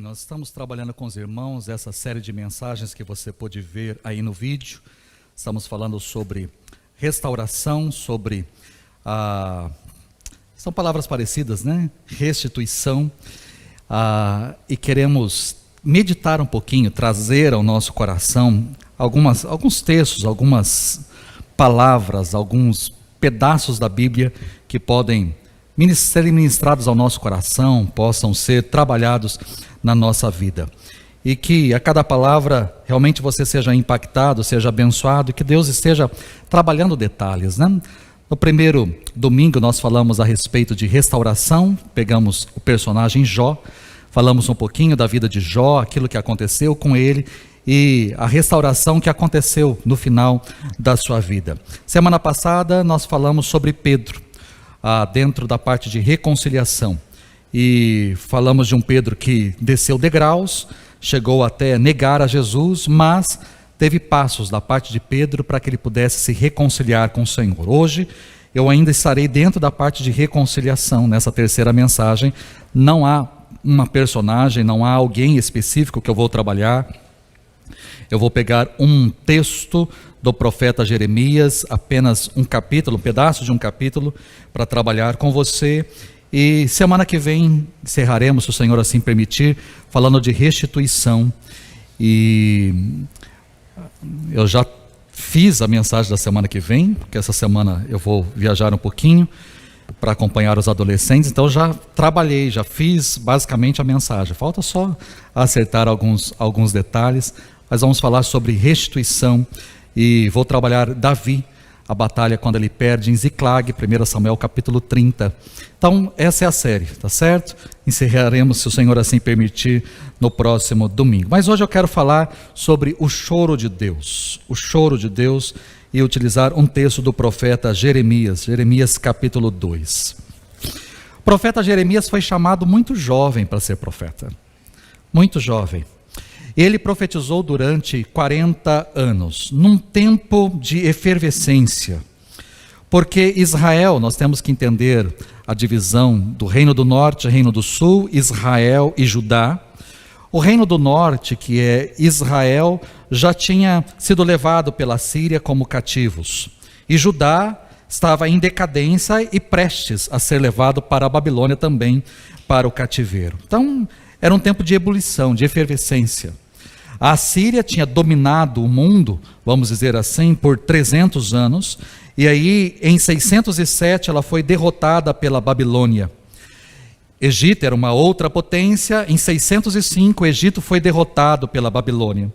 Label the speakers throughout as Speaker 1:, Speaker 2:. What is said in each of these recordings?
Speaker 1: Nós estamos trabalhando com os irmãos essa série de mensagens que você pôde ver aí no vídeo. Estamos falando sobre restauração, sobre são palavras parecidas, né? Restituição. E queremos meditar um pouquinho, trazer ao nosso coração alguns textos, algumas palavras, alguns pedaços da Bíblia que podem serem ministrados ao nosso coração, possam ser trabalhados na nossa vida. E que a cada palavra realmente você seja impactado, seja abençoado, e que Deus esteja trabalhando detalhes, né? No primeiro domingo nós falamos a respeito de restauração, pegamos o personagem Jó, falamos um pouquinho da vida de Jó, aquilo que aconteceu com ele e a restauração que aconteceu no final da sua vida. Semana passada nós falamos sobre Pedro, dentro da parte de reconciliação, e falamos de um Pedro que desceu degraus, chegou até negar a Jesus, mas teve passos da parte de Pedro para que ele pudesse se reconciliar com o Senhor. Hoje eu ainda estarei dentro da parte de reconciliação, nessa terceira mensagem. Não há uma personagem, não há alguém específico que eu vou trabalhar. Eu vou pegar um texto do profeta Jeremias, apenas um capítulo, um pedaço de um capítulo, para trabalhar com você. E semana que vem encerraremos, se o Senhor assim permitir, falando de restituição. E eu já fiz a mensagem da semana que vem, porque essa semana eu vou viajar um pouquinho para acompanhar os adolescentes, então já trabalhei, já fiz basicamente a mensagem. Falta só acertar alguns detalhes, mas vamos falar sobre restituição. E vou trabalhar Davi, a batalha quando ele perde em Ziclag, 1 Samuel capítulo 30. Então essa é a série, tá certo? Encerraremos, se o Senhor assim permitir, no próximo domingo. Mas hoje eu quero falar sobre o choro de Deus. O choro de Deus, e utilizar um texto do profeta Jeremias, Jeremias capítulo 2. O profeta Jeremias foi chamado muito jovem para ser profeta. Muito jovem. Ele profetizou durante 40 anos, num tempo de efervescência, porque Israel, nós temos que entender a divisão do reino do norte e reino do sul, Israel e Judá. O reino do norte, que é Israel, já tinha sido levado pela Síria como cativos, e Judá estava em decadência e prestes a ser levado para a Babilônia também, para o cativeiro. Então, era um tempo de ebulição, de efervescência. A Síria tinha dominado o mundo, vamos dizer assim, por 300 anos, e aí em 607 ela foi derrotada pela Babilônia. Egito era uma outra potência, em 605 o Egito foi derrotado pela Babilônia.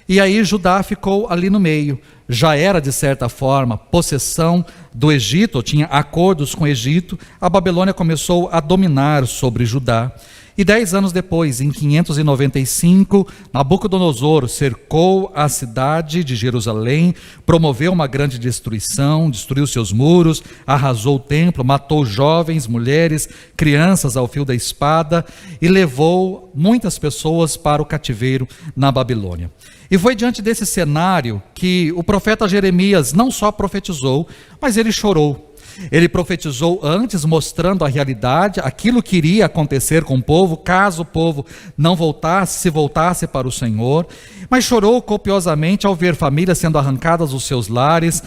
Speaker 1: E aí Judá ficou ali no meio, já era de certa forma possessão do Egito, tinha acordos com o Egito, a Babilônia começou a dominar sobre Judá. E 10 anos depois, em 595, Nabucodonosor cercou a cidade de Jerusalém, promoveu uma grande destruição, destruiu seus muros, arrasou o templo, matou jovens, mulheres, crianças ao fio da espada e levou muitas pessoas para o cativeiro na Babilônia. E foi diante desse cenário que o profeta Jeremias não só profetizou, mas ele chorou. Ele profetizou antes, mostrando a realidade, aquilo que iria acontecer com o povo, caso o povo não voltasse, se voltasse para o Senhor, mas chorou copiosamente ao ver famílias sendo arrancadas dos seus lares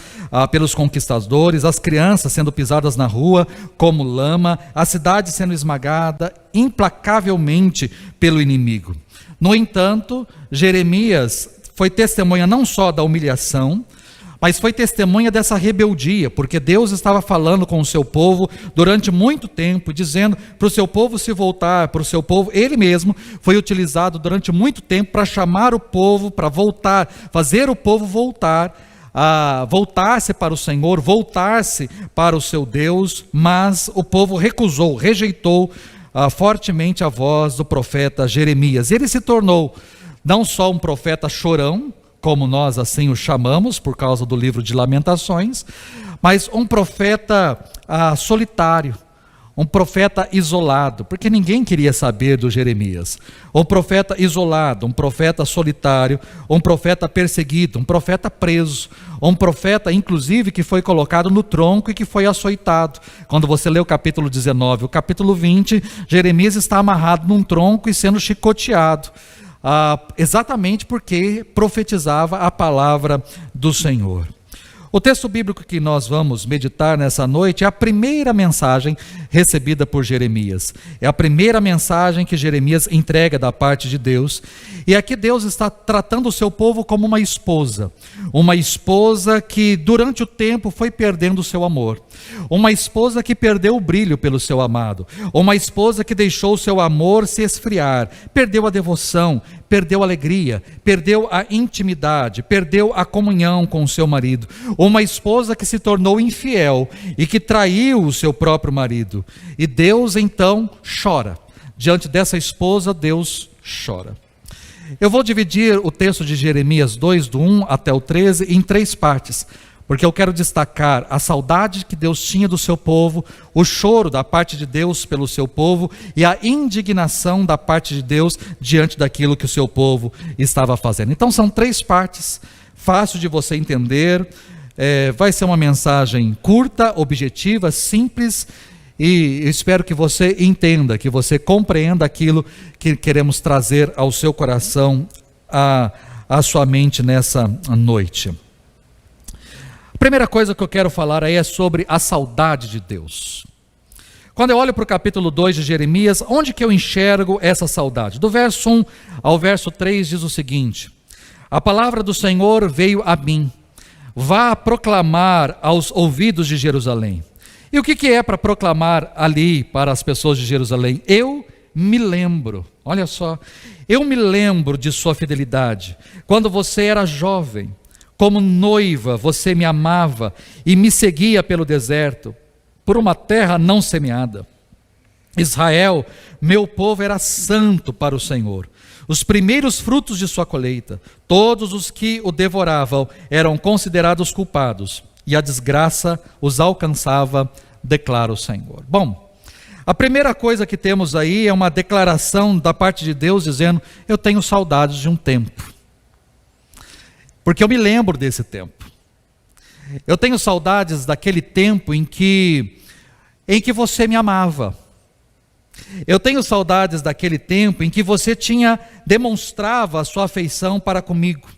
Speaker 1: pelos conquistadores, as crianças sendo pisadas na rua como lama, a cidade sendo esmagada implacavelmente pelo inimigo. No entanto, Jeremias foi testemunha não só da humilhação, mas foi testemunha dessa rebeldia, porque Deus estava falando com o seu povo durante muito tempo, dizendo para o seu povo se voltar, para o seu povo, ele mesmo foi utilizado durante muito tempo para chamar o povo, para voltar, fazer o povo voltar-se para o Senhor, voltar-se para o seu Deus, mas o povo recusou, rejeitou fortemente a voz do profeta Jeremias. Ele se tornou não só um profeta chorão, como nós assim o chamamos, por causa do livro de Lamentações, mas um profeta solitário, um profeta isolado, porque ninguém queria saber do Jeremias. Um profeta isolado, um profeta solitário, um profeta perseguido, um profeta preso, um profeta inclusive que foi colocado no tronco e que foi açoitado. Quando você lê o capítulo 19, o capítulo 20, Jeremias está amarrado num tronco e sendo chicoteado. Exatamente porque profetizava a palavra do Senhor. O texto bíblico que nós vamos meditar nessa noite é a primeira mensagem recebida por Jeremias. É a primeira mensagem que Jeremias entrega da parte de Deus. E aqui Deus está tratando o seu povo como uma esposa que durante o tempo foi perdendo o seu amor. Uma esposa que perdeu o brilho pelo seu amado. Uma esposa que deixou o seu amor se esfriar, perdeu a devoção, perdeu a alegria, perdeu a intimidade, perdeu a comunhão com o seu marido. Uma esposa que se tornou infiel e que traiu o seu próprio marido. E Deus então chora. Diante dessa esposa, Deus chora. Eu vou dividir o texto de Jeremias 2, do 1 até o 13, em 3 partes, porque eu quero destacar a saudade que Deus tinha do seu povo, o choro da parte de Deus pelo seu povo e a indignação da parte de Deus diante daquilo que o seu povo estava fazendo. Então são 3 partes, fácil de você entender, vai ser uma mensagem curta, objetiva, simples, e eu espero que você entenda, que você compreenda aquilo que queremos trazer ao seu coração, à sua mente nessa noite. A primeira coisa que eu quero falar aí é sobre a saudade de Deus. Quando eu olho para o capítulo 2 de Jeremias, onde que eu enxergo essa saudade? Do verso 1 ao verso 3 diz o seguinte: a palavra do Senhor veio a mim, vá proclamar aos ouvidos de Jerusalém. E o que é para proclamar ali para as pessoas de Jerusalém? Eu me lembro, olha só, eu me lembro de sua fidelidade, quando você era jovem, como noiva você me amava e me seguia pelo deserto, por uma terra não semeada. Israel, meu povo, era santo para o Senhor. Os primeiros frutos de sua colheita, todos os que o devoravam eram considerados culpados, e a desgraça os alcançava, declara o Senhor. Bom, a primeira coisa que temos aí é uma declaração da parte de Deus dizendo: eu tenho saudades de um tempo, porque eu me lembro desse tempo. Eu tenho saudades daquele tempo em que você me amava. Eu tenho saudades daquele tempo em que você demonstrava a sua afeição para comigo.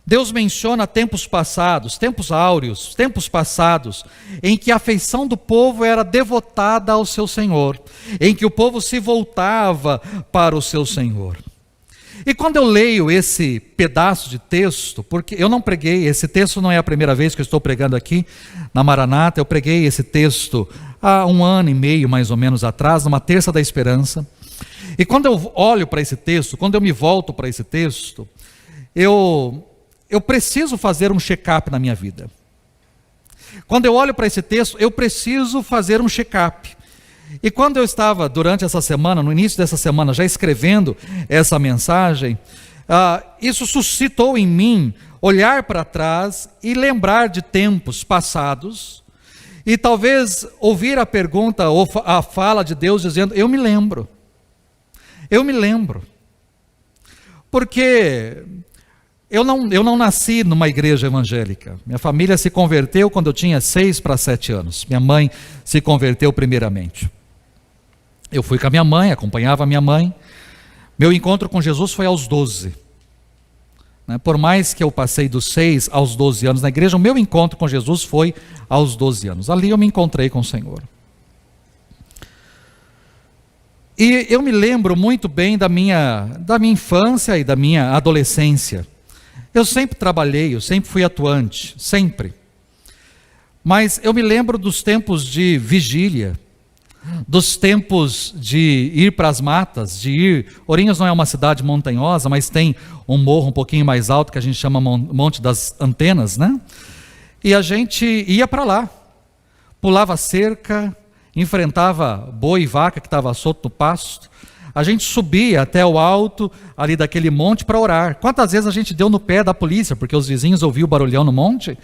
Speaker 1: Deus menciona tempos passados, tempos áureos, tempos passados, em que a afeição do povo era devotada ao seu Senhor, em que o povo se voltava para o seu Senhor. E quando eu leio esse pedaço de texto, porque eu não preguei, esse texto não é a primeira vez que eu estou pregando aqui na Maranata, eu preguei esse texto há 1 ano e meio mais ou menos atrás, numa Terça da Esperança. E quando eu olho para esse texto, quando eu me volto para esse texto, eu preciso fazer um check-up na minha vida. Quando eu olho para esse texto, eu preciso fazer um check-up. E quando eu estava, durante essa semana, no início dessa semana, já escrevendo essa mensagem, isso suscitou em mim olhar para trás e lembrar de tempos passados, e talvez ouvir a pergunta ou a fala de Deus dizendo: eu me lembro. Porque eu não nasci numa igreja evangélica. Minha família se converteu quando eu tinha 6 para 7 anos. Minha mãe se converteu primeiramente. Eu fui com a minha mãe, acompanhava a minha mãe. Meu encontro com Jesus foi aos 12. Por mais que eu passei dos 6 aos 12 anos na igreja, o meu encontro com Jesus foi aos 12 anos. Ali eu me encontrei com o Senhor. E eu me lembro muito bem da minha infância e da minha adolescência. Eu sempre trabalhei, eu sempre fui atuante, sempre. Mas eu me lembro dos tempos de vigília, dos tempos de ir para as matas, de ir... Ourinhos não é uma cidade montanhosa, mas tem um morro um pouquinho mais alto que a gente chama Monte das Antenas, né? E a gente ia para lá, pulava cerca, enfrentava boi e vaca que estava solto no pasto. A gente subia até o alto ali daquele monte para orar. Quantas vezes a gente deu no pé da polícia, porque os vizinhos ouviam o barulhão no monte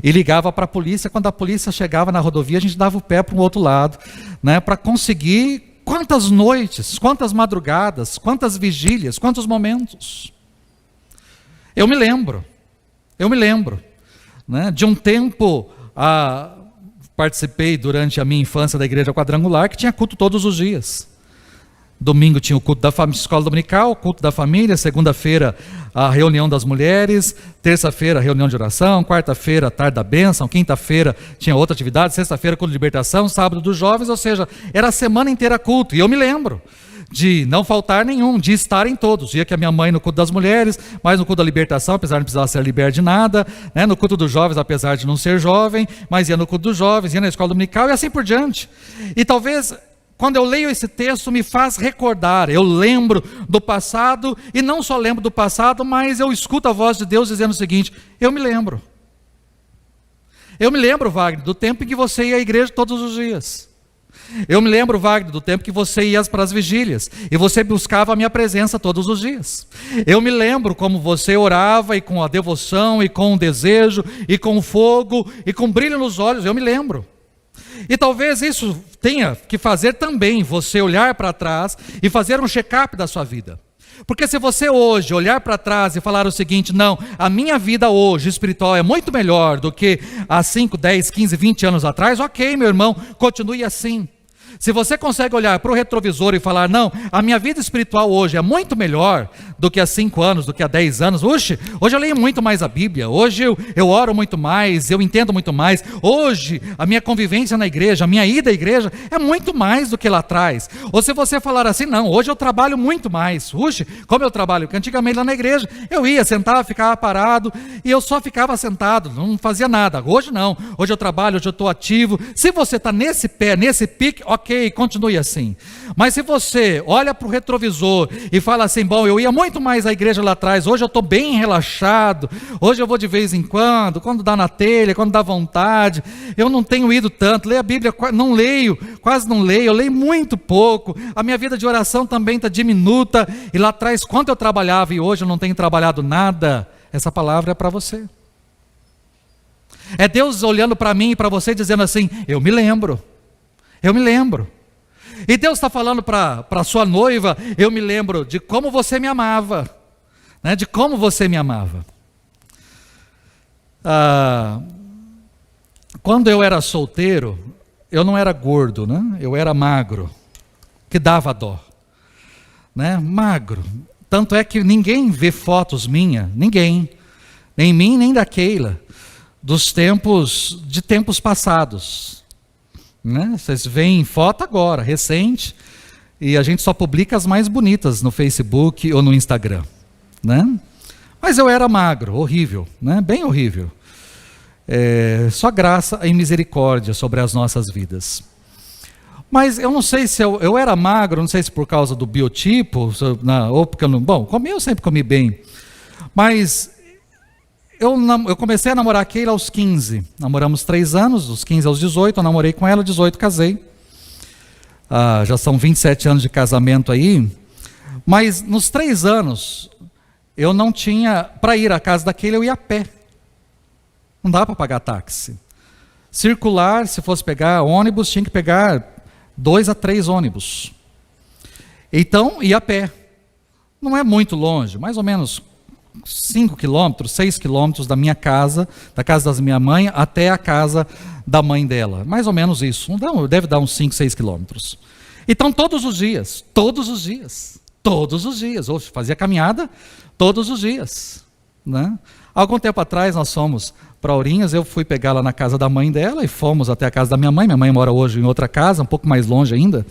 Speaker 1: e ligava para a polícia. Quando a polícia chegava na rodovia, a gente dava o pé para o outro lado, né, para conseguir quantas noites, quantas madrugadas, quantas vigílias, quantos momentos. Eu me lembro, né, de um tempo, participei durante a minha infância da igreja quadrangular, que tinha culto todos os dias. Domingo tinha o culto da escola dominical, o culto da família, segunda-feira a reunião das mulheres, terça-feira a reunião de oração, quarta-feira a tarde da bênção, quinta-feira tinha outra atividade, sexta-feira culto de libertação, sábado dos jovens, ou seja, era a semana inteira culto. E eu me lembro de não faltar nenhum, de estar em todos. Ia que a minha mãe no culto das mulheres, mas no culto da libertação, apesar de não precisar ser liberto de nada, né? No culto dos jovens, apesar de não ser jovem, mas ia no culto dos jovens, ia na escola dominical e assim por diante. E talvez... Quando eu leio esse texto, me faz recordar, eu lembro do passado, e não só lembro do passado, mas eu escuto a voz de Deus dizendo o seguinte: eu me lembro. Eu me lembro, Wagner, do tempo em que você ia à igreja todos os dias. Eu me lembro, Wagner, do tempo que você ia para as vigílias, e você buscava a minha presença todos os dias. Eu me lembro como você orava, e com a devoção, e com o desejo, e com o fogo, e com brilho nos olhos, eu me lembro. E talvez isso tenha que fazer também você olhar para trás e fazer um check-up da sua vida. Porque se você hoje olhar para trás e falar o seguinte: não, a minha vida hoje espiritual é muito melhor do que há 5, 10, 15, 20 anos atrás, ok, meu irmão, continue assim. Se você consegue olhar para o retrovisor e falar: não, a minha vida espiritual hoje é muito melhor do que há 5 anos, do que há 10 anos. Hoje eu leio muito mais a Bíblia, hoje eu oro muito mais, eu entendo muito mais. Hoje a minha convivência na igreja, a minha ida à igreja é muito mais do que lá atrás. Ou se você falar assim: não, hoje eu trabalho muito mais. Hoje, como eu trabalho, porque antigamente lá na igreja eu ia, sentava, ficava parado, e eu só ficava sentado, não fazia nada. Hoje não, hoje eu trabalho, hoje eu estou ativo. Se você está nesse pé, nesse pique, ok, continue assim. Mas se você olha para o retrovisor e fala assim: bom, eu ia muito mais à igreja lá atrás, hoje eu estou bem relaxado, hoje eu vou de vez em quando dá na telha, quando dá vontade, eu não tenho ido tanto, leio a Bíblia, não leio, quase não leio, eu leio muito pouco, a minha vida de oração também está diminuta, e lá atrás quanto eu trabalhava e hoje eu não tenho trabalhado nada. Essa palavra é para você. É Deus olhando para mim e para você dizendo assim: eu me lembro. E Deus está falando para a sua noiva: eu me lembro de como você me amava, né? De como você me amava. Quando eu era solteiro, eu não era gordo, né? Eu era magro, que dava dó, né? Magro. Tanto é que ninguém vê fotos minhas, ninguém, nem mim nem da Keila, de tempos passados. Né? Vocês veem foto agora, recente, e a gente só publica as mais bonitas no Facebook ou no Instagram, né? Mas eu era magro, horrível, né? Bem horrível. Só graça e misericórdia sobre as nossas vidas. Mas eu não sei se eu era magro, não sei se por causa do biotipo, ou porque eu não... Bom, eu sempre comi bem, mas... Eu comecei a namorar a Keila aos 15, namoramos 3 anos, dos 15 aos 18, eu namorei com ela, 18 casei, já são 27 anos de casamento aí, mas nos 3 anos, eu não tinha, para ir à casa da Keila eu ia a pé, não dá para pagar táxi, circular, se fosse pegar ônibus, tinha que pegar 2 a 3 ônibus, então ia a pé, não é muito longe, mais ou menos 5 quilômetros, 6 quilômetros da minha casa, da casa da minha mãe, até a casa da mãe dela. Mais ou menos isso. Deve dar uns 5, 6 quilômetros. Então, todos os dias. Ou fazia caminhada todos os dias. Né? Algum tempo atrás, nós fomos para Ourinhos, eu fui pegá-la na casa da mãe dela e fomos até a casa da minha mãe. Minha mãe mora hoje em outra casa, um pouco mais longe ainda.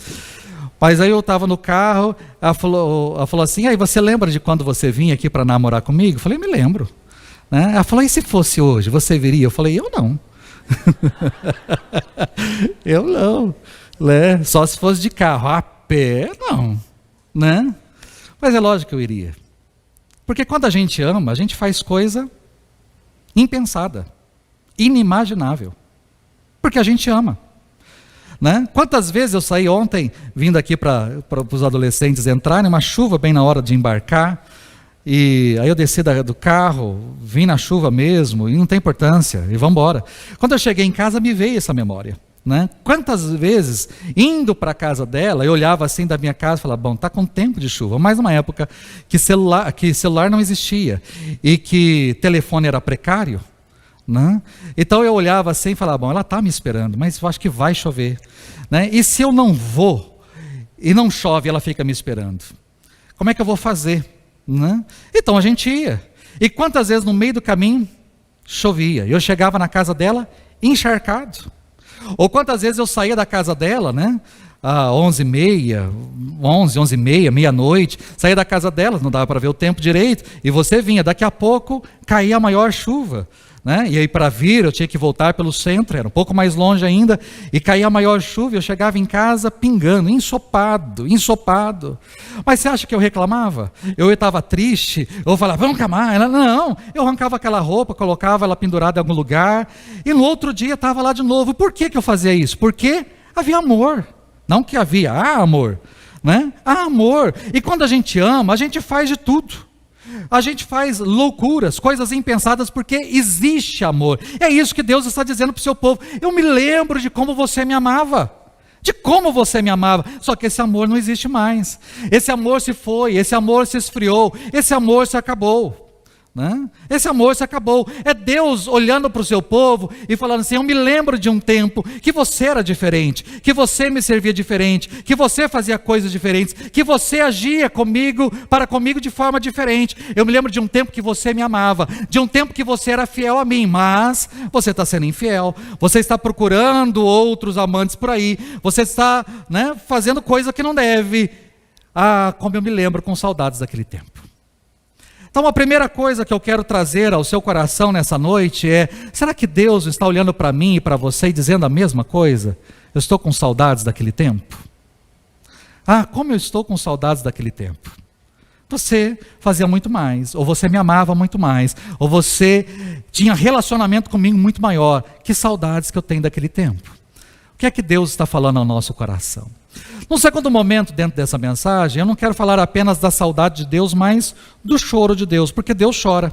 Speaker 1: Mas aí eu estava no carro, ela falou assim: aí você lembra de quando você vinha aqui para namorar comigo? Eu falei: me lembro. Né? Ela falou, e se fosse hoje, você viria? Eu falei, eu não. Eu não. Né? Só se fosse de carro, a pé, não. Né? Mas é lógico que eu iria. Porque quando a gente ama, a gente faz coisa impensada, inimaginável. Porque a gente ama. Né? Quantas vezes eu saí ontem, vindo aqui para os adolescentes entrarem, uma chuva bem na hora de embarcar, e aí eu desci do carro, vim na chuva mesmo, e não tem importância, e vamos embora. Quando eu cheguei em casa, me veio essa memória. Né? Quantas vezes, indo para a casa dela, eu olhava assim da minha casa e falava, bom, está com tempo de chuva, mas numa época que celular não existia, e que telefone era precário, né? Então eu olhava assim e falava, bom, ela está me esperando, mas eu acho que vai chover. Né? E se eu não vou, e não chove, ela fica me esperando, como é que eu vou fazer? Né? Então a gente ia, e quantas vezes no meio do caminho chovia, eu chegava na casa dela encharcado. Ou quantas vezes eu saía da casa dela, né? 11h30, 11h30, meia-noite, saía da casa dela, não dava para ver o tempo direito, e você vinha, daqui a pouco caía a maior chuva. Né? E aí para vir eu tinha que voltar pelo centro, era um pouco mais longe ainda, e caía a maior chuva, eu chegava em casa pingando, ensopado. Mas você acha que eu reclamava? Eu estava triste, eu falava, vamos camar. Ela, não, eu arrancava aquela roupa, colocava ela pendurada em algum lugar, e no outro dia estava lá de novo. Por que eu fazia isso? Porque havia amor, não que havia, amor. Né? Amor, e quando a gente ama, a gente faz de tudo. A gente faz loucuras, coisas impensadas, porque existe amor. É isso que Deus está dizendo para o seu povo. Eu me lembro de como você me amava. Só que esse amor não existe mais. Esse amor se foi, esse amor se esfriou, esse amor se acabou. Né? Esse amor se acabou. É Deus olhando para o seu povo e falando assim, eu me lembro de um tempo que você era diferente, que você me servia diferente, que você fazia coisas diferentes, que você agia para comigo de forma diferente. Eu me lembro de um tempo que você me amava, de um tempo que você era fiel a mim, mas você está sendo infiel, você está procurando outros amantes por aí, você está, né, fazendo coisa que não deve. Como eu me lembro com saudades daquele tempo. Então a primeira coisa que eu quero trazer ao seu coração nessa noite é, será que Deus está olhando para mim e para você e dizendo a mesma coisa? Eu estou com saudades daquele tempo? Como eu estou com saudades daquele tempo. Você fazia muito mais, ou você me amava muito mais, ou você tinha relacionamento comigo muito maior. Que saudades que eu tenho daquele tempo. O que é que Deus está falando ao nosso coração? Num segundo momento, dentro dessa mensagem, eu não quero falar apenas da saudade de Deus, mas do choro de Deus, porque Deus chora.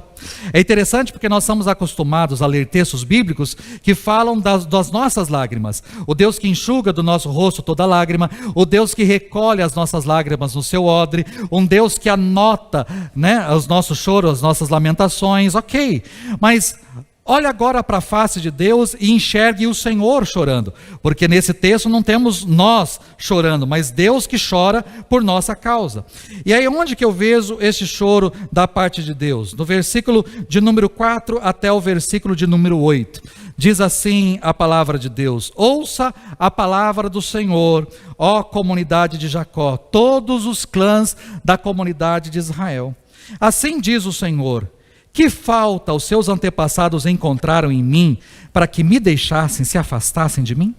Speaker 1: É interessante porque nós estamos acostumados a ler textos bíblicos que falam das nossas lágrimas. O Deus que enxuga do nosso rosto toda lágrima, o Deus que recolhe as nossas lágrimas no seu odre, um Deus que anota, né, os nossos choros, as nossas lamentações, ok, mas olha agora para a face de Deus e enxergue o Senhor chorando, porque nesse texto não temos nós chorando, mas Deus que chora por nossa causa. E aí onde que eu vejo esse choro da parte de Deus? No versículo de número 4 até o versículo de número 8. Diz assim a palavra de Deus: ouça a palavra do Senhor, ó comunidade de Jacó, todos os clãs da comunidade de Israel. Assim diz o Senhor: que falta os seus antepassados encontraram em mim para que me deixassem, se afastassem de mim?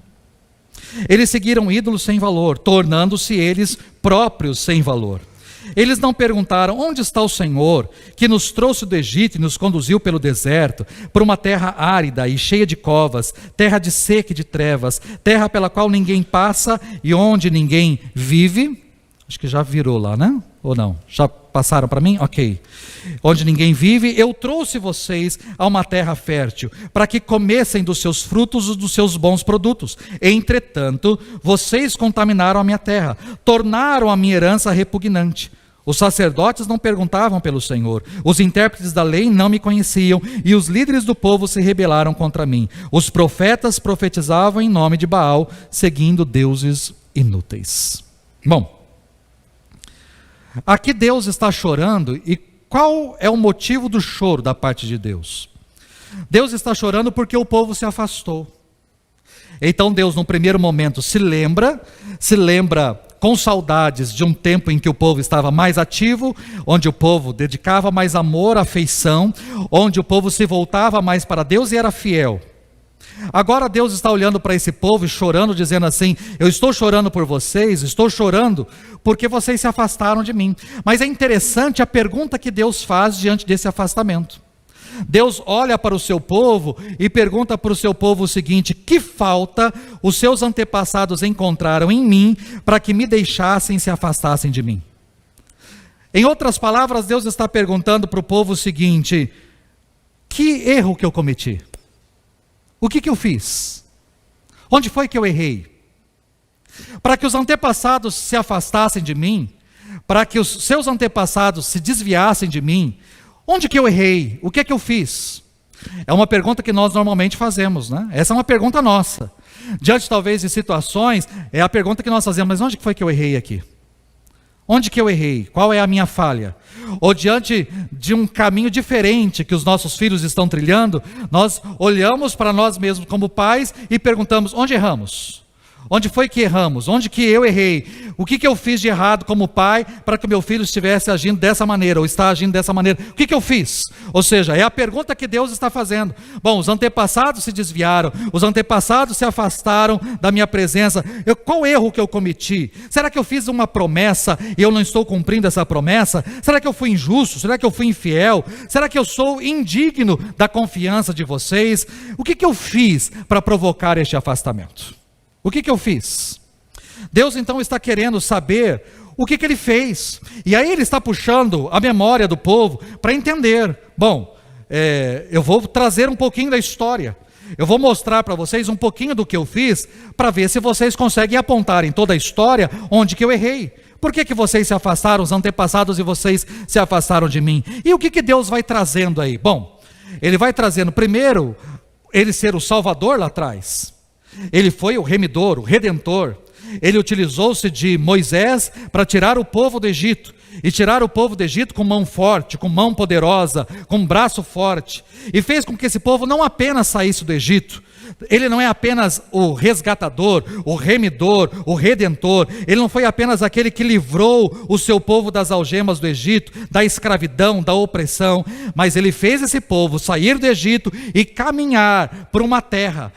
Speaker 1: Eles seguiram ídolos sem valor, tornando-se eles próprios sem valor. Eles não perguntaram, onde está o Senhor, que nos trouxe do Egito e nos conduziu pelo deserto, por uma terra árida e cheia de covas, terra de seca e de trevas, terra pela qual ninguém passa e onde ninguém vive? Acho que já virou lá, né? Ou não? Já passaram para mim? Ok. Onde ninguém vive, eu trouxe vocês a uma terra fértil, para que comessem dos seus frutos e dos seus bons produtos. Entretanto, vocês contaminaram a minha terra, tornaram a minha herança repugnante. Os sacerdotes não perguntavam pelo Senhor, os intérpretes da lei não me conheciam, e os líderes do povo se rebelaram contra mim. Os profetas profetizavam em nome de Baal, seguindo deuses inúteis. Bom, aqui Deus está chorando, e qual é o motivo do choro da parte de Deus? Deus está chorando porque o povo se afastou. Então Deus, no primeiro momento, se lembra com saudades de um tempo em que o povo estava mais ativo, onde o povo dedicava mais amor, afeição, onde o povo se voltava mais para Deus e era fiel. Agora Deus está olhando para esse povo e chorando, dizendo assim: eu estou chorando por vocês, estou chorando porque vocês se afastaram de mim. Mas é interessante a pergunta que Deus faz diante desse afastamento. Deus olha para o seu povo e pergunta para o seu povo o seguinte: que falta os seus antepassados encontraram em mim para que me deixassem e se afastassem de mim? Em outras palavras, Deus está perguntando para o povo o seguinte: que erro que eu cometi? O que eu fiz? Onde foi que eu errei? Para que os antepassados se afastassem de mim, para que os seus antepassados se desviassem de mim, onde que eu errei? O que é que eu fiz? É uma pergunta que nós normalmente fazemos, né? Essa é uma pergunta nossa. Diante talvez de situações, é a pergunta que nós fazemos: mas onde que foi que eu errei aqui? Onde que eu errei? Qual é a minha falha? Ou diante de um caminho diferente que os nossos filhos estão trilhando, nós olhamos para nós mesmos como pais e perguntamos: onde erramos? Onde foi que erramos? Onde que eu errei? O que eu fiz de errado como pai para que meu filho estivesse agindo dessa maneira, ou está agindo dessa maneira? O que eu fiz? Ou seja, é a pergunta que Deus está fazendo. Bom, os antepassados se desviaram, os antepassados se afastaram da minha presença. Qual erro que eu cometi? Será que eu fiz uma promessa e eu não estou cumprindo essa promessa? Será que eu fui injusto? Será que eu fui infiel? Será que eu sou indigno da confiança de vocês? O que eu fiz para provocar este afastamento? O que eu fiz? Deus então está querendo saber o que ele fez. E aí ele está puxando a memória do povo para entender. Bom, eu vou trazer um pouquinho da história. Eu vou mostrar para vocês um pouquinho do que eu fiz, para ver se vocês conseguem apontar em toda a história onde que eu errei. Por que vocês se afastaram, os antepassados, e vocês se afastaram de mim? E o que Deus vai trazendo aí? Bom, ele vai trazendo primeiro, ele ser o Salvador lá atrás. Ele foi o remidor, o redentor. Ele utilizou-se de Moisés para tirar o povo do Egito, e tirar o povo do Egito com mão forte, com mão poderosa, com braço forte, e fez com que esse povo não apenas saísse do Egito. Ele não é apenas o resgatador, o remidor, o redentor. Ele não foi apenas aquele que livrou o seu povo das algemas do Egito, da escravidão, da opressão, mas ele fez esse povo sair do Egito e caminhar por uma terra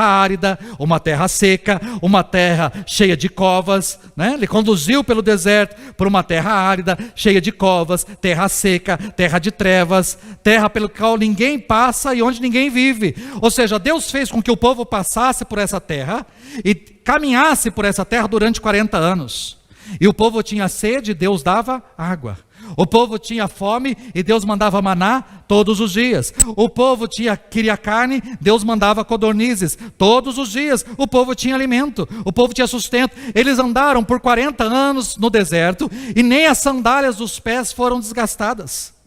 Speaker 1: árida, uma terra seca, uma terra cheia de covas, né? Ele conduziu pelo deserto por uma terra árida, cheia de covas, terra seca, terra de trevas, terra pelo qual ninguém passa e onde ninguém vive. Ou seja, Deus fez com que o povo passasse por essa terra e caminhasse por essa terra durante 40 anos. E o povo tinha sede, Deus dava água. O povo tinha fome e Deus mandava maná todos os dias. O povo queria carne, Deus mandava codornizes todos os dias. O povo tinha alimento, o povo tinha sustento. Eles andaram por 40 anos no deserto e nem as sandálias dos pés foram desgastadas.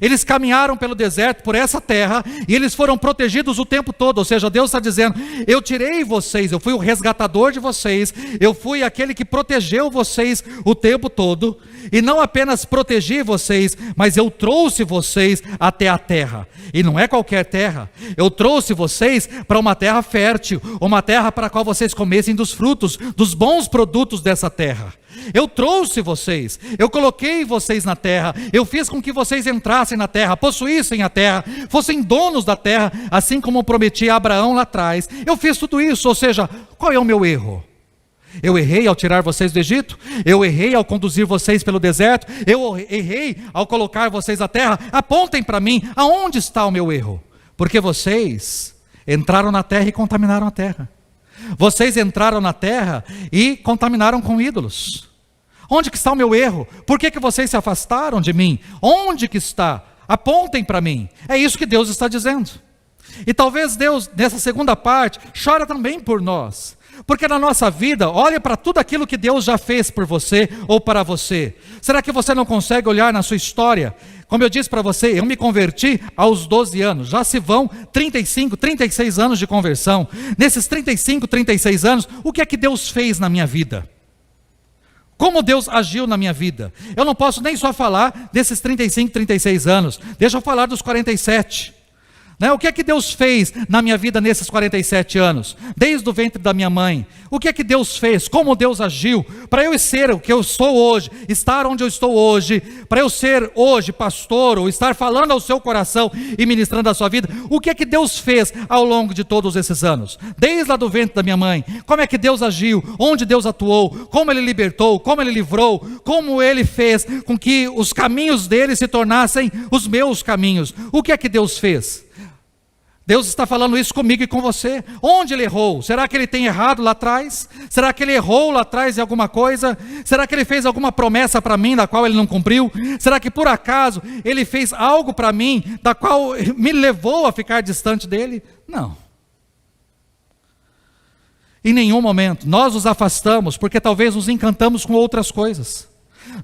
Speaker 1: Eles caminharam pelo deserto, por essa terra, e eles foram protegidos o tempo todo. Ou seja, Deus está dizendo: eu tirei vocês, eu fui o resgatador de vocês, eu fui aquele que protegeu vocês o tempo todo, e não apenas protegi vocês, mas eu trouxe vocês até a terra. E não é qualquer terra, eu trouxe vocês para uma terra fértil, uma terra para a qual vocês comessem dos frutos, dos bons produtos dessa terra. Eu trouxe vocês, eu coloquei vocês na terra, eu fiz com que vocês entrassem na terra, possuíssem a terra, fossem donos da terra, assim como eu prometi a Abraão lá atrás. Eu fiz tudo isso. Ou seja, qual é o meu erro? Eu errei ao tirar vocês do Egito, eu errei ao conduzir vocês pelo deserto, eu errei ao colocar vocês na terra. Apontem para mim, aonde está o meu erro? Porque vocês entraram na terra e contaminaram a terra. Vocês entraram na terra e contaminaram com ídolos. Onde que está o meu erro? Por que vocês se afastaram de mim? Onde que está? Apontem para mim. É isso que Deus está dizendo. E talvez Deus, nessa segunda parte, chora também por nós. Porque na nossa vida, olha para tudo aquilo que Deus já fez por você ou para você. Será que você não consegue olhar na sua história? Como eu disse para você, eu me converti aos 12 anos, já se vão 35, 36 anos de conversão. Nesses 35, 36 anos, o que é que Deus fez na minha vida? Como Deus agiu na minha vida? Eu não posso nem só falar desses 35, 36 anos, deixa eu falar dos 47. O que é que Deus fez na minha vida nesses 47 anos? Desde o ventre da minha mãe. O que é que Deus fez? Como Deus agiu? Para eu ser o que eu sou hoje, estar onde eu estou hoje, para eu ser hoje pastor, ou estar falando ao seu coração e ministrando a sua vida, o que é que Deus fez ao longo de todos esses anos? Desde lá do ventre da minha mãe, como é que Deus agiu? Onde Deus atuou? Como Ele libertou? Como Ele livrou? Como Ele fez com que os caminhos dele se tornassem os meus caminhos? O que é que Deus fez? Deus está falando isso comigo e com você. Onde Ele errou? Será que Ele tem errado lá atrás? Será que Ele errou lá atrás em alguma coisa? Será que Ele fez alguma promessa para mim da qual Ele não cumpriu? Será que por acaso Ele fez algo para mim da qual me levou a ficar distante dEle? Não. Em nenhum momento. Nós nos afastamos porque talvez nos encantamos com outras coisas.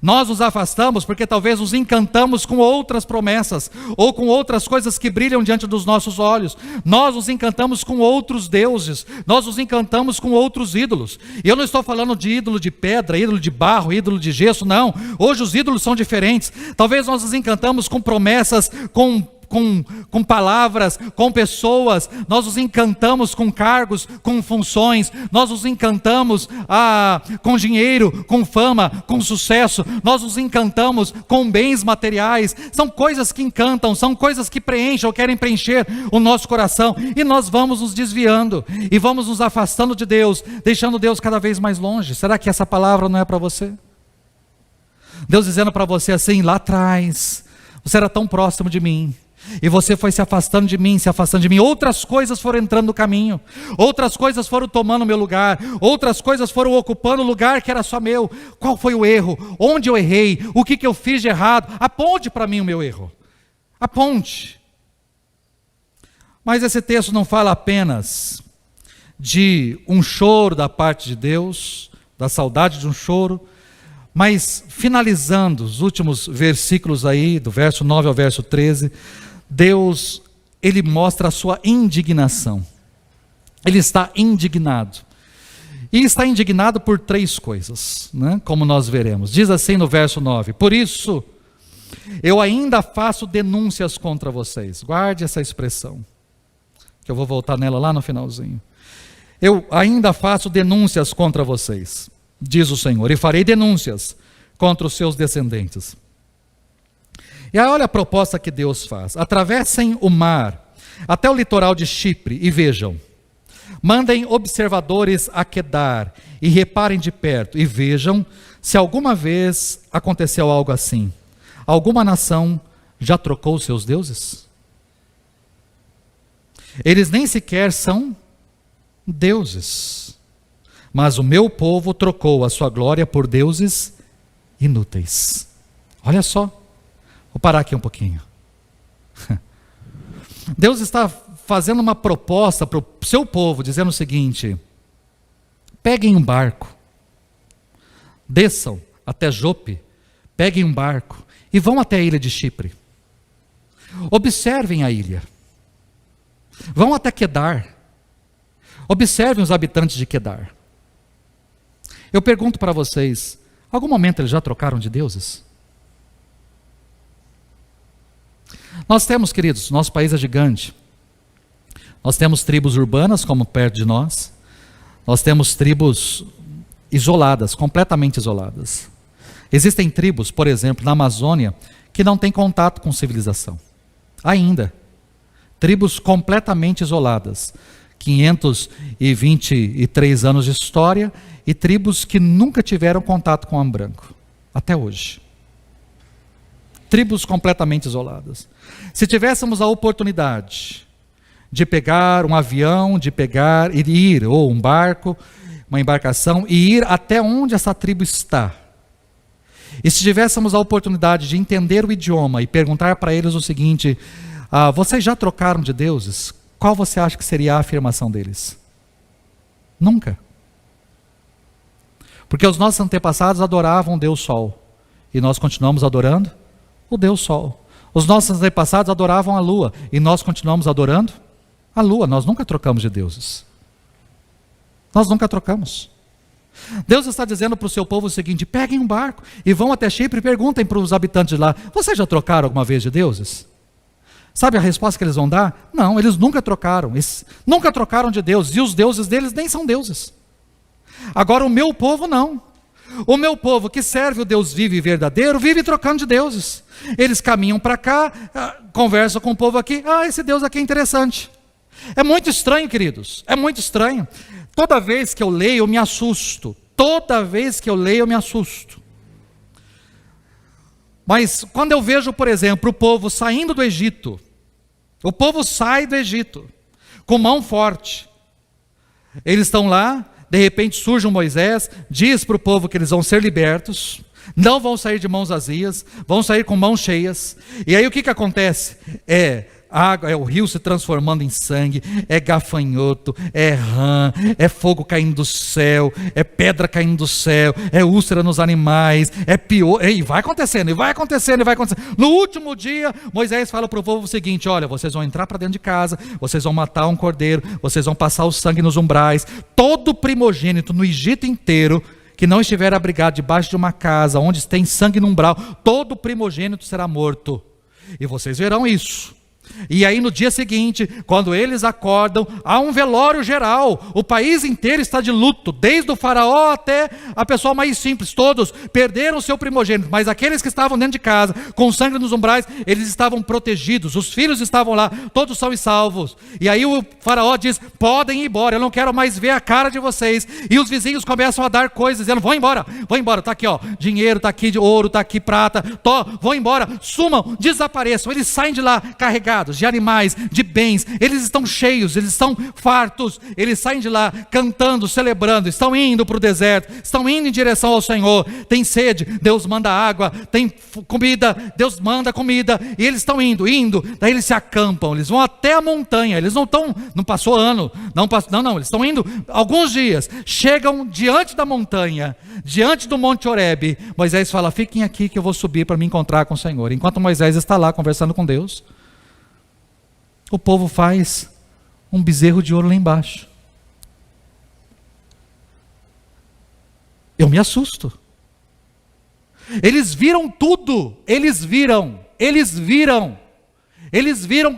Speaker 1: Nós nos afastamos porque talvez nos encantamos com outras promessas, ou com outras coisas que brilham diante dos nossos olhos. Nós nos encantamos com outros deuses, nós nos encantamos com outros ídolos. E eu não estou falando de ídolo de pedra, ídolo de barro, ídolo de gesso, não. Hoje os ídolos são diferentes. Talvez nós nos encantamos com promessas, com palavras, com pessoas. Nós nos encantamos com cargos, com funções. Nós nos encantamos com dinheiro, com fama, com sucesso. Nós nos encantamos com bens materiais. São coisas que encantam, são coisas que preenchem ou querem preencher o nosso coração, e nós vamos nos desviando e vamos nos afastando de Deus, deixando Deus cada vez mais longe. Será que essa palavra não é para você? Deus dizendo para você assim: lá atrás você era tão próximo de mim, e você foi se afastando de mim, outras coisas foram entrando no caminho, outras coisas foram tomando meu lugar, outras coisas foram ocupando o lugar que era só meu. Qual foi o erro? Onde eu errei? O que eu fiz de errado? Aponte para mim o meu erro, aponte. Mas esse texto não fala apenas de um choro da parte de Deus, da saudade de um choro, mas finalizando os últimos versículos aí, do verso 9 ao verso 13, Deus, Ele mostra a sua indignação. Ele está indignado. E está indignado por três coisas, como nós veremos. Diz assim no verso 9: por isso, eu ainda faço denúncias contra vocês. Guarde essa expressão, que eu vou voltar nela lá no finalzinho. Eu ainda faço denúncias contra vocês, diz o Senhor, e farei denúncias contra os seus descendentes. E aí olha a proposta que Deus faz: atravessem o mar até o litoral de Chipre e vejam. Mandem observadores a Quedar e reparem de perto e vejam se alguma vez aconteceu algo assim. Alguma nação já trocou seus deuses? Eles nem sequer são deuses, mas o meu povo trocou a sua glória por deuses inúteis. Olha só, vou parar aqui um pouquinho. Deus está fazendo uma proposta para o seu povo, dizendo o seguinte: peguem um barco, desçam até Jope, peguem um barco e vão até a ilha de Chipre. Observem a ilha, vão até Quedar, observem os habitantes de Quedar. Eu pergunto para vocês: algum momento eles já trocaram de deuses? Nós temos, queridos, nosso país é gigante. Nós temos tribos urbanas como perto de nós. Nós temos tribos isoladas, completamente isoladas. Existem tribos, por exemplo, na Amazônia, que não têm contato com civilização. Ainda. Tribos completamente isoladas. 523 anos de história, e tribos que nunca tiveram contato com o homem branco, até hoje. Tribos completamente isoladas. Se tivéssemos a oportunidade de pegar um avião, de pegar e ir, ou um barco, uma embarcação, e ir até onde essa tribo está, e se tivéssemos a oportunidade de entender o idioma e perguntar para eles o seguinte: vocês já trocaram de deuses? Qual você acha que seria a afirmação deles? Nunca. Porque os nossos antepassados adoravam o Deus Sol, e nós continuamos adorando o Deus Sol. Os nossos antepassados adoravam a Lua, e nós continuamos adorando a Lua. Nós nunca trocamos de deuses. Nós nunca trocamos. Deus está dizendo para o seu povo o seguinte: peguem um barco e vão até Chipre e perguntem para os habitantes de lá: vocês já trocaram alguma vez de deuses? Sabe a resposta que eles vão dar? Não, eles nunca trocaram. Eles nunca trocaram de Deus. E os deuses deles nem são deuses. Agora o meu povo não. O meu povo que serve o Deus vivo e verdadeiro, vive trocando de deuses. Eles caminham para cá, conversam com o povo aqui. Esse Deus aqui é interessante. É muito estranho, queridos. É muito estranho. Toda vez que eu leio, eu me assusto. Toda vez que eu leio, eu me assusto. Mas quando eu vejo, por exemplo, o povo saindo do Egito, o povo sai do Egito com mão forte. Eles estão lá, de repente surge um Moisés, diz para o povo que eles vão ser libertos, não vão sair de mãos vazias, vão sair com mãos cheias. E aí o que acontece? Água, o rio se transformando em sangue, é gafanhoto, é rã, é fogo caindo do céu, é pedra caindo do céu, é úlcera nos animais, é pior, e vai acontecendo, e vai acontecendo, e vai acontecendo. No último dia, Moisés fala para o povo o seguinte: olha, vocês vão entrar para dentro de casa, vocês vão matar um cordeiro, vocês vão passar o sangue nos umbrais, todo primogênito no Egito inteiro, que não estiver abrigado debaixo de uma casa, onde tem sangue no umbral, todo primogênito será morto, e vocês verão isso. E aí no dia seguinte, quando eles acordam, há um velório geral, o país inteiro está de luto, desde o faraó até a pessoa mais simples, todos perderam seu primogênito, mas aqueles que estavam dentro de casa, com sangue nos umbrais, eles estavam protegidos, os filhos estavam lá, todos são salvos. E aí o faraó diz: podem ir embora, eu não quero mais ver a cara de vocês. E os vizinhos começam a dar coisas, dizendo: vão embora, está aqui dinheiro, está aqui de ouro, está aqui prata, vão embora, sumam, desapareçam. Eles saem de lá carregados de animais, de bens, eles estão cheios, eles estão fartos, eles saem de lá cantando, celebrando, estão indo para o deserto, estão indo em direção ao Senhor. Tem sede, Deus manda água, tem comida, Deus manda comida, e eles estão indo, daí eles se acampam, eles vão até a montanha, eles não passou ano, eles estão indo alguns dias, chegam diante da montanha, diante do Monte Horebe. Moisés fala: fiquem aqui que eu vou subir para me encontrar com o Senhor. Enquanto Moisés está lá conversando com Deus, o povo faz um bezerro de ouro lá embaixo. Eu me assusto. Eles viram tudo, eles viram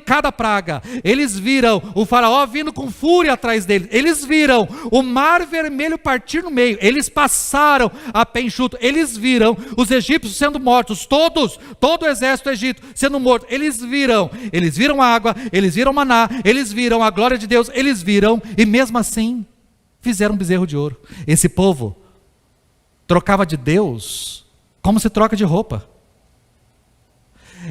Speaker 1: cada praga, eles viram o faraó vindo com fúria atrás deles, eles viram o mar vermelho partir no meio, eles passaram a pé enxuto, eles viram os egípcios sendo mortos, todo o exército do Egito sendo morto, eles viram água, eles viram maná, eles viram a glória de Deus, eles viram, e mesmo assim fizeram um bezerro de ouro. Esse povo trocava de Deus como se troca de roupa.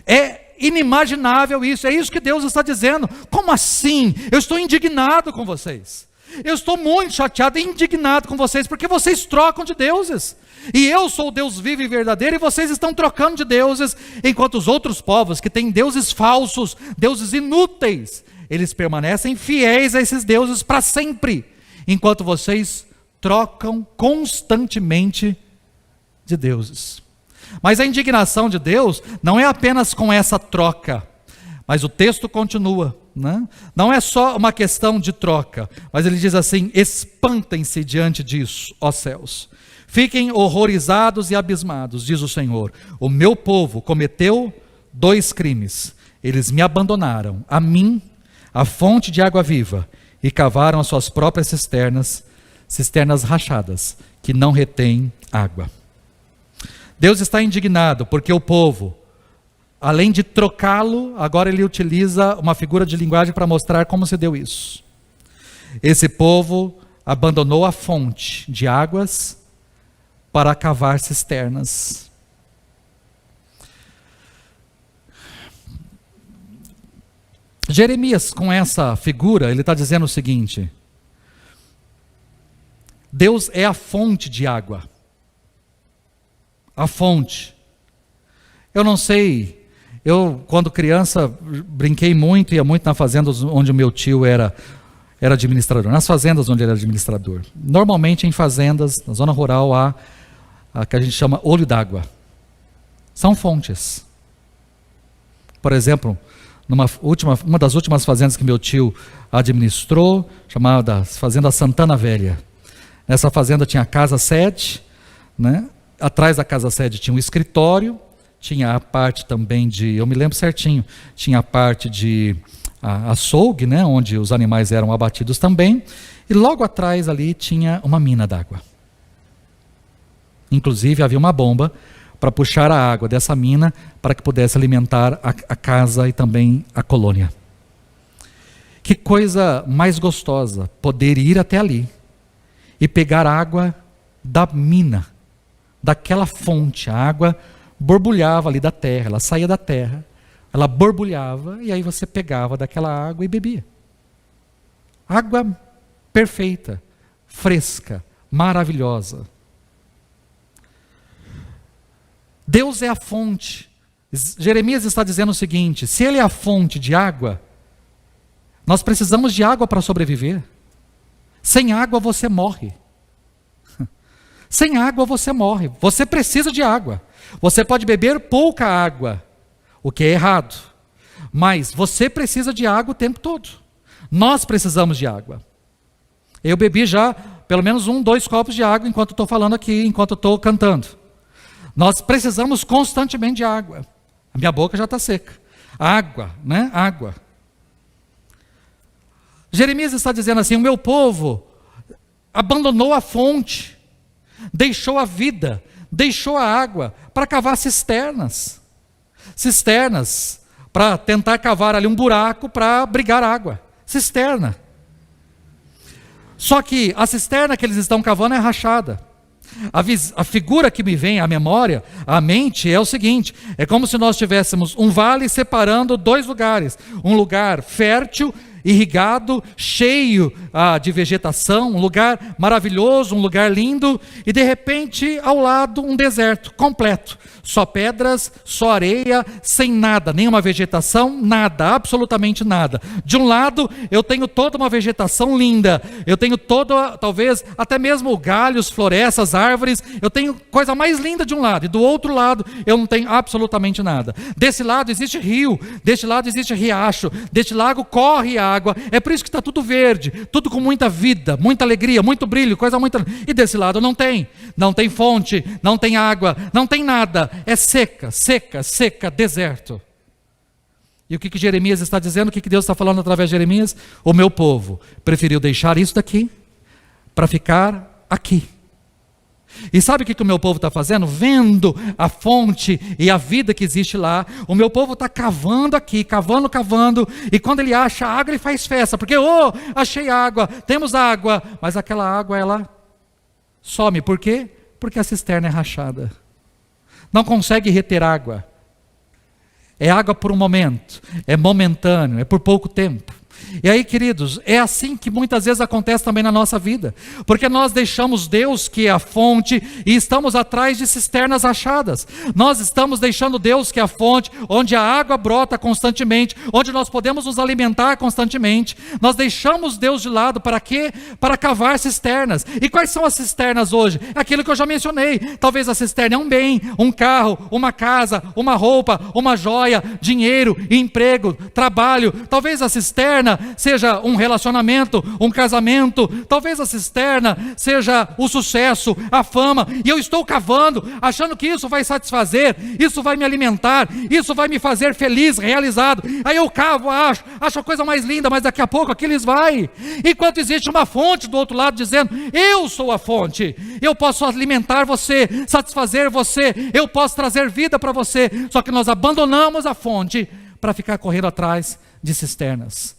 Speaker 1: É inimaginável isso, é isso que Deus está dizendo. Como assim? Eu estou indignado com vocês, eu estou muito chateado e indignado com vocês, porque vocês trocam de deuses, e eu sou o Deus vivo e verdadeiro, e vocês estão trocando de deuses, enquanto os outros povos que têm deuses falsos, deuses inúteis, eles permanecem fiéis a esses deuses para sempre, enquanto vocês trocam constantemente de deuses. Mas a indignação de Deus não é apenas com essa troca, mas o texto continua, né? Não é só uma questão de troca, mas ele diz assim: espantem-se diante disso, ó céus, fiquem horrorizados e abismados, diz o Senhor, o meu povo cometeu 2 crimes, eles me abandonaram, a mim, a fonte de água viva, e cavaram as suas próprias cisternas rachadas, que não retêm água. Deus está indignado porque o povo, além de trocá-lo, agora ele utiliza uma figura de linguagem para mostrar como se deu isso. Esse povo abandonou a fonte de águas para cavar cisternas. Jeremias, com essa figura, ele está dizendo o seguinte: Deus é a fonte de água. A fonte. Eu não sei, eu quando criança brinquei muito, ia muito na fazenda onde o meu tio era administrador, nas fazendas onde ele era administrador. Normalmente em fazendas, na zona rural, há a que a gente chama olho d'água. São fontes. Por exemplo, uma das últimas fazendas que meu tio administrou, chamada Fazenda Santana Velha. Nessa fazenda tinha a casa-sede, né? Atrás da casa-sede tinha um escritório, tinha a parte também de, eu me lembro certinho, tinha a parte de açougue, né, onde os animais eram abatidos também, e logo atrás ali tinha uma mina d'água. Inclusive havia uma bomba para puxar a água dessa mina para que pudesse alimentar a casa e também a colônia. Que coisa mais gostosa poder ir até ali e pegar água da mina, daquela fonte. A água borbulhava ali da terra, ela saía da terra, ela borbulhava e aí você pegava daquela água e bebia. Água perfeita, fresca, maravilhosa. Deus é a fonte. Jeremias está dizendo o seguinte: se Ele é a fonte de água, nós precisamos de água para sobreviver. Sem água você morre. Sem água você morre. Você precisa de água. Você pode beber pouca água, o que é errado, mas você precisa de água o tempo todo. Nós precisamos de água. Eu bebi já pelo menos 2 copos de água enquanto estou falando aqui, enquanto estou cantando. Nós precisamos constantemente de água. A minha boca já está seca. Água, né? Água. Jeremias está dizendo assim: o meu povo abandonou a fonte, deixou a vida, deixou a água para cavar cisternas. Cisternas, para tentar cavar ali um buraco para abrigar água. Cisterna. Só que a cisterna que eles estão cavando é rachada. A figura que me vem à memória, à mente, é o seguinte: é como se nós tivéssemos um vale separando 2 lugares. Um lugar fértil, irrigado, cheio de vegetação, um lugar maravilhoso, um lugar lindo, e de repente ao lado um deserto completo, só pedras, só areia, sem nada, nenhuma vegetação, nada, absolutamente nada. De um lado eu tenho toda uma vegetação linda, eu tenho toda, talvez até mesmo galhos, florestas, árvores, eu tenho coisa mais linda de um lado, e do outro lado eu não tenho absolutamente nada. Desse lado existe rio, deste lado existe riacho, deste lago corre água, é por isso que está tudo verde, tudo com muita vida, muita alegria, muito brilho, coisa muito... E desse lado não tem fonte, não tem água, não tem nada, é seca, seca, seca, deserto. E o que Jeremias está dizendo? O que Deus está falando através de Jeremias? O meu povo preferiu deixar isso daqui para ficar aqui. E sabe o que o meu povo está fazendo? Vendo a fonte e a vida que existe lá, o meu povo está cavando aqui, cavando, e quando ele acha água ele faz festa, porque achei água, temos água, mas aquela água ela some. Por quê? Porque a cisterna é rachada, não consegue reter água, é água por um momento, é momentâneo, é por pouco tempo. E aí, queridos, é assim que muitas vezes acontece também na nossa vida, porque nós deixamos Deus, que é a fonte, e estamos atrás de cisternas rachadas. Nós estamos deixando Deus, que é a fonte, onde a água brota constantemente, onde nós podemos nos alimentar constantemente. Nós deixamos Deus de lado para quê? Para cavar cisternas. E quais são as cisternas hoje? Aquilo que eu já mencionei. Talvez a cisterna é um bem, um carro, uma casa, uma roupa, uma joia, dinheiro, emprego, trabalho. Talvez a cisterna seja um relacionamento, um casamento. Talvez a cisterna seja o sucesso, a fama, e eu estou cavando, achando que isso vai satisfazer, isso vai me alimentar, isso vai me fazer feliz, realizado. Aí eu cavo, acho a coisa mais linda, mas daqui a pouco aquilo esvai. Enquanto existe uma fonte do outro lado dizendo: eu sou a fonte, eu posso alimentar você, satisfazer você, eu posso trazer vida para você. Só que nós abandonamos a fonte para ficar correndo atrás de cisternas.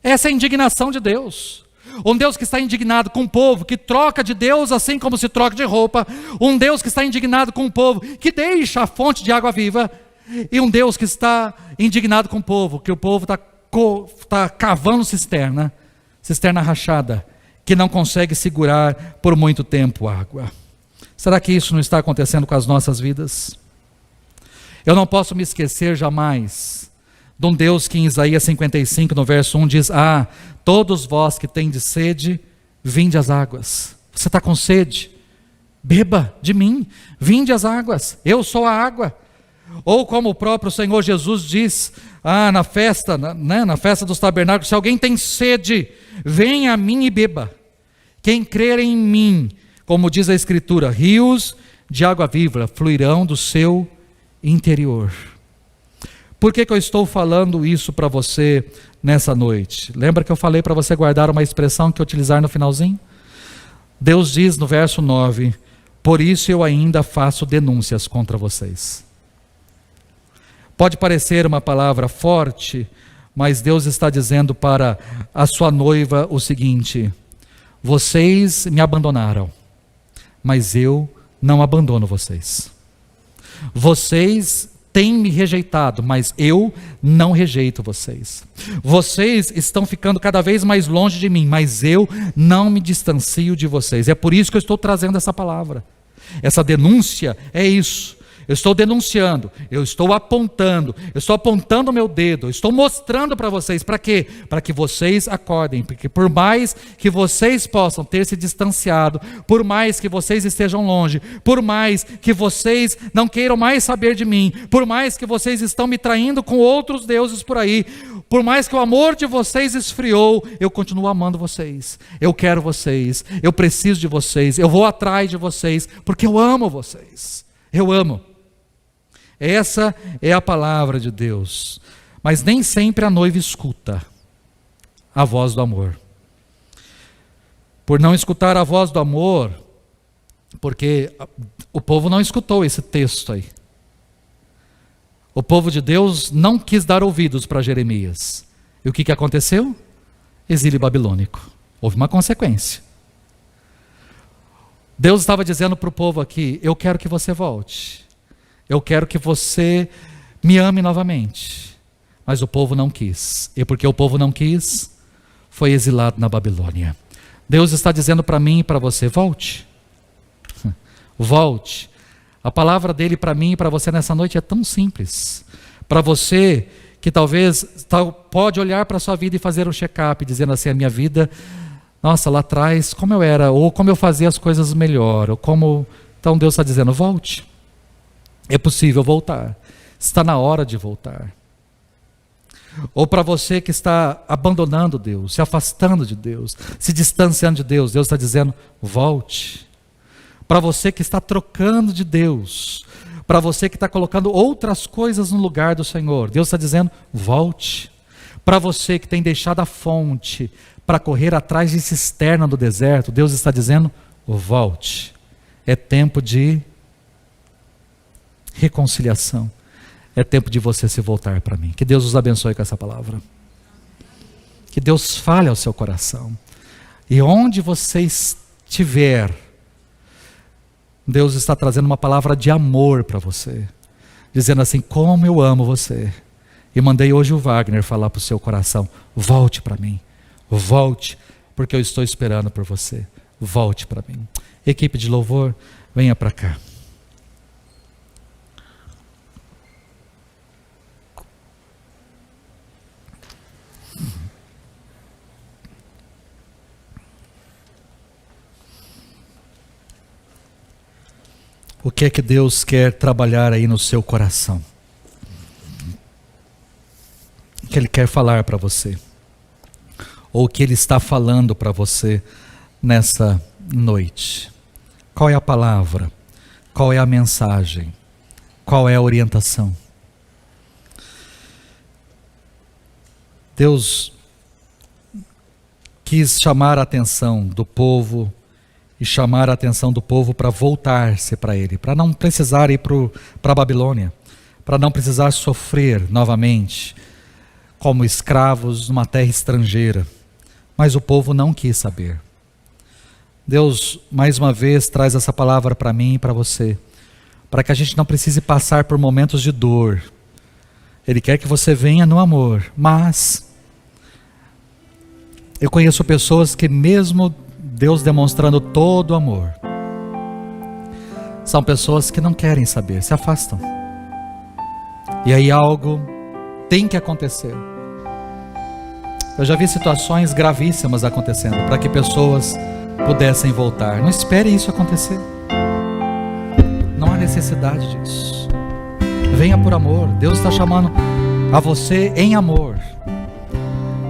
Speaker 1: Essa é a indignação de Deus. Um Deus que está indignado com o povo que troca de Deus assim como se troca de roupa. Um Deus que está indignado com o povo que deixa a fonte de água viva. E um Deus que está indignado com o povo, que o povo está cavando cisterna rachada, que não consegue segurar por muito tempo água. Será que isso não está acontecendo com as nossas vidas? Eu não posso me esquecer jamais de um Deus que em Isaías 55, no verso 1 diz: todos vós que tendes sede, vinde às águas. Você está com sede? Beba de mim, vinde às águas, eu sou a água. Ou como o próprio Senhor Jesus diz, na festa dos tabernáculos: se alguém tem sede, venha a mim e beba. Quem crer em mim, como diz a Escritura, rios de água viva fluirão do seu interior. Por que eu estou falando isso para você nessa noite? Lembra que eu falei para você guardar uma expressão que eu utilizar no finalzinho? Deus diz no verso 9: por isso eu ainda faço denúncias contra vocês. Pode parecer uma palavra forte, mas Deus está dizendo para a sua noiva o seguinte: vocês me abandonaram, mas eu não abandono vocês. Vocês têm me rejeitado, mas eu não rejeito vocês. Vocês estão ficando cada vez mais longe de mim, mas eu não me distancio de vocês. É por isso que eu estou trazendo essa palavra. Essa denúncia é isso. Eu estou denunciando, eu estou apontando o meu dedo, eu estou mostrando para vocês, para quê? Para que vocês acordem, porque por mais que vocês possam ter se distanciado, por mais que vocês estejam longe, por mais que vocês não queiram mais saber de mim, por mais que vocês estão me traindo com outros deuses por aí, por mais que o amor de vocês esfriou, eu continuo amando vocês, eu quero vocês, eu preciso de vocês, eu vou atrás de vocês, porque eu amo vocês, eu amo. Essa é a palavra de Deus. Mas nem sempre a noiva escuta a voz do amor. Por não escutar a voz do amor, porque o povo não escutou esse texto aí. O povo de Deus não quis dar ouvidos para Jeremias. E o que aconteceu? Exílio babilônico. Houve uma consequência. Deus estava dizendo para o povo aqui: eu quero que você volte. Eu quero que você me ame novamente. Mas o povo não quis. E porque o povo não quis, foi exilado na Babilônia. Deus está dizendo para mim e para você: volte. Volte. A palavra dele para mim e para você nessa noite é tão simples. Para você que talvez pode olhar para a sua vida e fazer um check-up, dizendo assim: a minha vida, nossa, lá atrás, como eu era, ou como eu fazia as coisas melhor, ou como... Então Deus está dizendo: volte. É possível voltar. Está na hora de voltar. Ou para você que está abandonando Deus, se afastando de Deus, se distanciando de Deus, Deus está dizendo: volte. Para você que está trocando de Deus, para você que está colocando outras coisas no lugar do Senhor, Deus está dizendo: volte. Para você que tem deixado a fonte para correr atrás de cisterna do deserto, Deus está dizendo: volte. É tempo de reconciliação. É tempo de você se voltar para mim. Que Deus os abençoe com essa palavra. Que Deus fale ao seu coração. E onde você estiver, Deus está trazendo uma palavra de amor para você. Dizendo assim: como eu amo você. E mandei hoje o Wagner falar para o seu coração: volte para mim. Volte, porque eu estou esperando por você. Volte para mim. Equipe de louvor, venha para cá. O que é que Deus quer trabalhar aí no seu coração? O que Ele quer falar para você? Ou o que Ele está falando para você nessa noite? Qual é a palavra? Qual é a mensagem? Qual é a orientação? Deus quis chamar a atenção do povo e chamar a atenção do povo para voltar-se para Ele, para não precisar ir para a Babilônia, para não precisar sofrer novamente como escravos numa terra estrangeira. Mas o povo não quis saber. Deus, mais uma vez, traz essa palavra para mim e para você, para que a gente não precise passar por momentos de dor. Ele quer que você venha no amor, mas eu conheço pessoas que, mesmo Deus demonstrando todo o amor, são pessoas que não querem saber, se afastam. E aí algo tem que acontecer. Eu já vi situações gravíssimas acontecendo para que pessoas pudessem voltar. Não espere isso acontecer. Não há necessidade disso. Venha por amor. Deus está chamando a você em amor.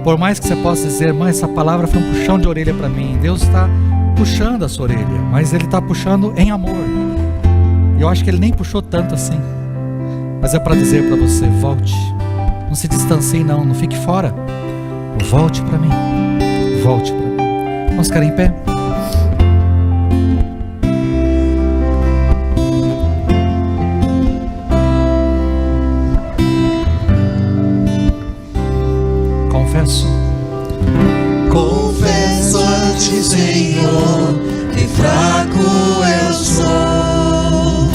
Speaker 1: Por mais que você possa dizer: mas essa palavra foi um puxão de orelha para mim. Deus está puxando a sua orelha, mas Ele está puxando em amor. E eu acho que Ele nem puxou tanto assim. mas é para dizer para você: volte, não se distancie não fique fora, volte para mim, volte para mim. Vamos ficar em pé?
Speaker 2: Confesso a ti, Senhor, que fraco eu sou,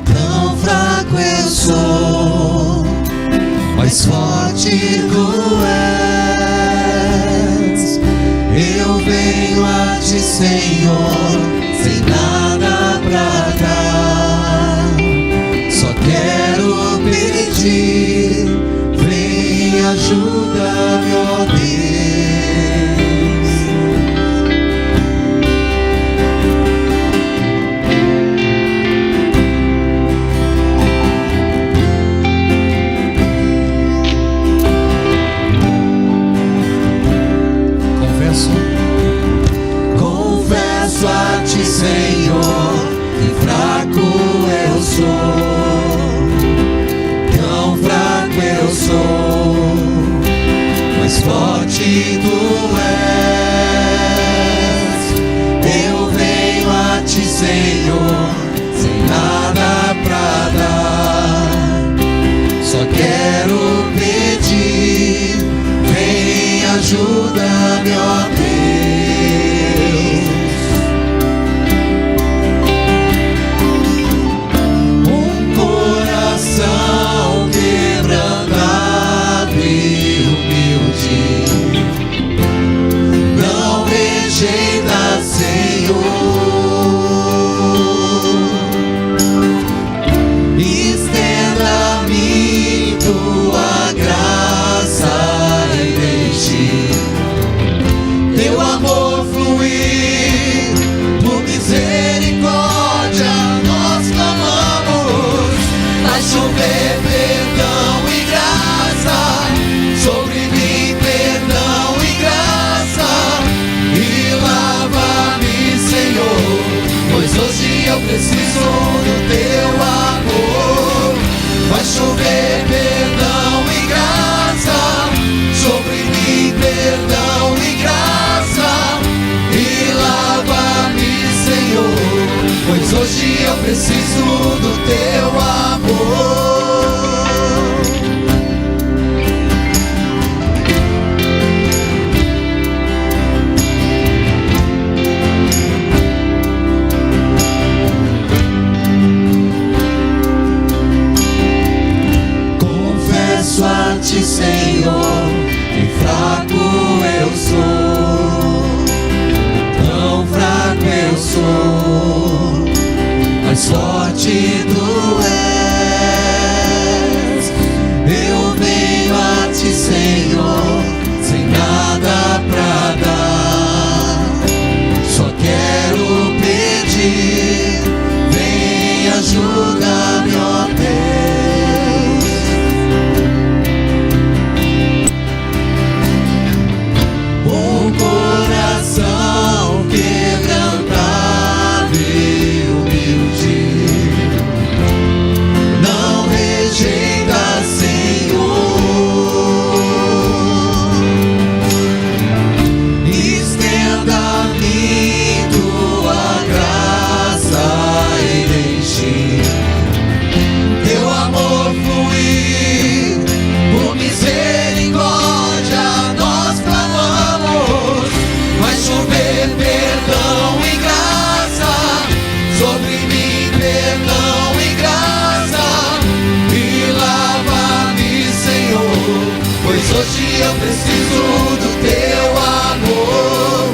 Speaker 2: tão fraco eu sou, mas forte tu és. Eu venho a ti, Senhor, sem nada pra dar, só quero pedir, vem, ajuda-me, ó Deus. Confesso a ti, Senhor, que fraco eu sou, tão fraco eu sou, mas forte tu és. Eu venho a ti, Senhor, sem nada pra dar, só quero pedir, vem, ajuda-me, ó Deus. Eu preciso do teu amor. Vai chover perdão e graça sobre mim, perdão e graça, e lava-me, Senhor, pois hoje eu preciso do teu amor. A ti, Senhor, que fraco eu sou, tão fraco eu sou, mas forte tu és. Eu venho a ti, Senhor, sem nada pra dar, só quero pedir, vem, ajuda-me, ó Deus. Coração quebrantado e humilde, não rejeita, Senhor. Estenda-me tua graça e deixe teu amor fluir, por misericórdia nós clamamos. Vai chover perdão e graça sobre mim, perdão e graça, e lava-me, Senhor, pois hoje eu preciso do teu amor.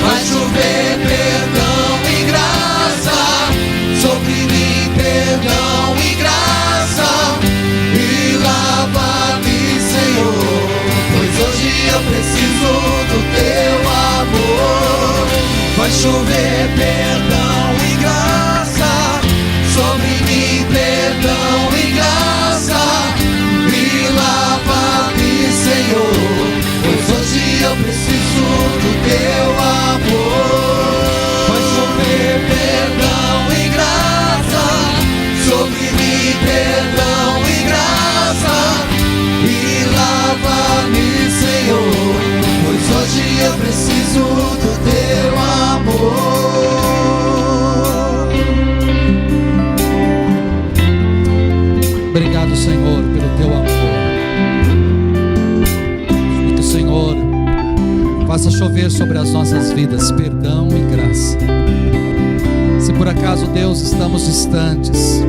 Speaker 2: Vai chover perdão e graça sobre mim, perdão e graça, e lava-me, Senhor, pois hoje eu preciso do teu amor. Vai chover perdão e graça sobre mim, perdão e graça, e lava-me, Senhor, pois hoje eu preciso do teu amor. Vai chover perdão e graça sobre mim, perdão do teu amor.
Speaker 1: Obrigado, Senhor, pelo teu amor. E que o Senhor faça chover sobre as nossas vidas perdão e graça. Se por acaso, Deus, estamos distantes,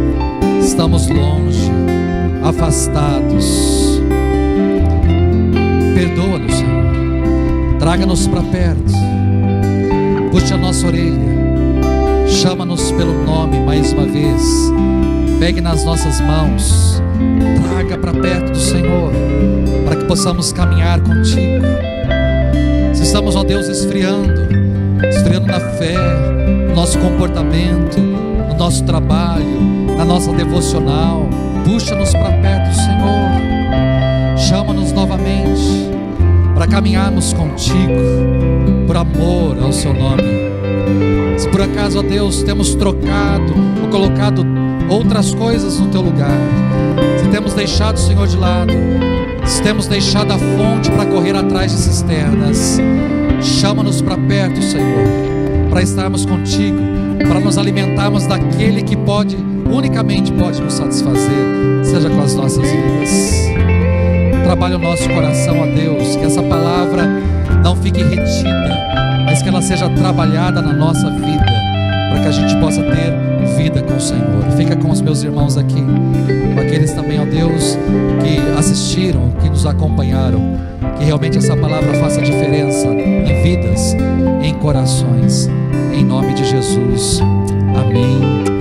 Speaker 1: estamos longe, afastados, perdoa-nos, Senhor. Traga-nos para perto, puxe a nossa orelha, chama-nos pelo nome mais uma vez, pegue nas nossas mãos, traga para perto do Senhor, para que possamos caminhar contigo. Se estamos, ó Deus, esfriando na fé, no nosso comportamento, no nosso trabalho, na nossa devocional, puxa-nos para perto do Senhor, chama-nos novamente para caminharmos contigo, por amor ao seu nome. Se por acaso, ó Deus, temos trocado ou colocado outras coisas no teu lugar, se temos deixado o Senhor de lado, se temos deixado a fonte para correr atrás de cisternas, chama-nos para perto, Senhor, para estarmos contigo, para nos alimentarmos daquele que unicamente pode nos satisfazer, seja com as nossas vidas. Trabalha o nosso coração, ó Deus, que essa palavra não fique retida, mas que ela seja trabalhada na nossa vida, para que a gente possa ter vida com o Senhor. Fica com os meus irmãos aqui, com aqueles também, ó Deus, que assistiram, que nos acompanharam, que realmente essa palavra faça diferença em vidas, em corações, em nome de Jesus, amém.